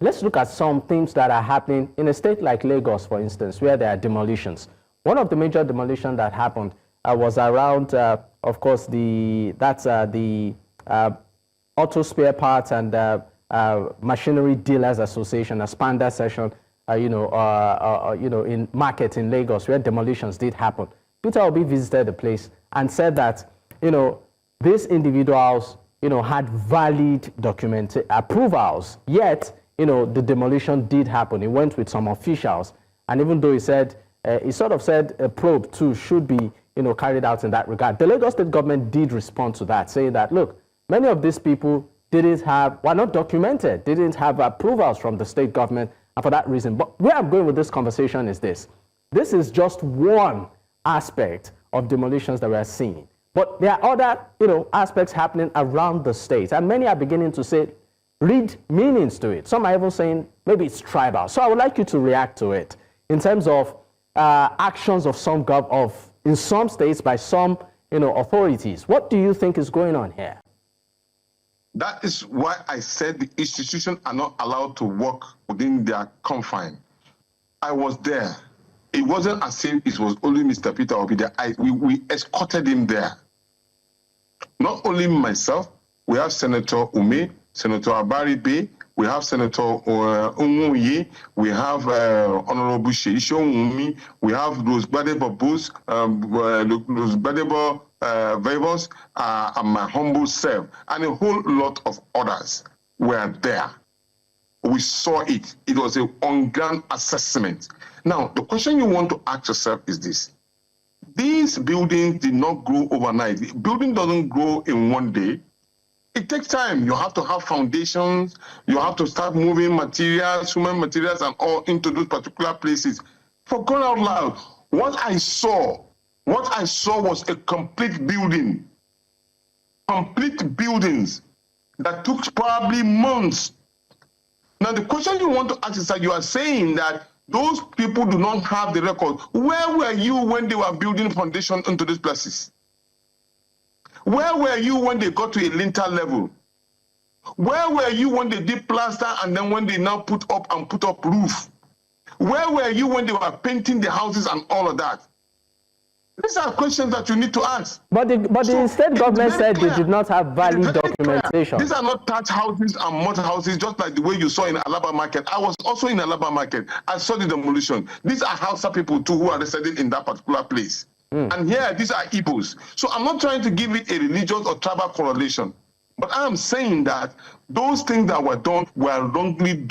let's look at some things that are happening in a state like Lagos, for instance, where there are demolitions. One of the major demolitions that happened was around, of course, the Auto Spare Parts and Machinery Dealers Association, a SPANDA session, in market in Lagos, where demolitions did happen. Peter Obi visited the place and said that, these individuals, had valid document approvals, yet, the demolition did happen. He went with some officials, and even though he said, he sort of said a probe too should be, carried out in that regard. The Lagos state government did respond to that, saying that, look, many of these people were not documented, didn't have approvals from the state government, and for that reason. But where I'm going with this conversation is this. This is just one aspect of demolitions that we're seeing. But there are other, aspects happening around the state, and many are beginning to read meanings to it. Some are even saying maybe it's tribal. So I would like you to react to it in terms of actions of in some states by some, authorities. What do you think is going on here? That is why I said the institutions are not allowed to work within their confine. I was there. It wasn't as if it was only Mr. Peter Obi there. We escorted him there. Not only myself, we have Senator Ume, Senator Abari Bey, we have Senator Umuyi, we have Honorable Sheisho Umi, we have those Gbadebo Bus, those Gbadebo Vavos, and my humble self, and a whole lot of others were there. We saw it. It was an on-ground assessment. Now, the question you want to ask yourself is this. These buildings did not grow overnight. The building doesn't grow in one day. It takes time. You have to have foundations. You have to start moving materials, human materials, and all into those particular places. For crying out loud, what I saw was a complete building. Complete buildings that took probably months. Now, the question you want to ask is that you are saying that those people do not have the record. Where were you when they were building foundation into these places? Where were you when they got to a lintel level? Where were you when they did plaster and then when they now put up roof? Where were you when they were painting the houses and all of that? These are questions that you need to ask. But the state government said they did not have valid documentation. These are not thatch houses and mud houses, just like the way you saw in Alaba Market. I was also in Alaba Market. I saw the demolition. These are Hausa people too who are residing in that particular place. And here, these are Igbos. So I'm not trying to give it a religious or tribal correlation. But I am saying that those things that were done were wrongly done.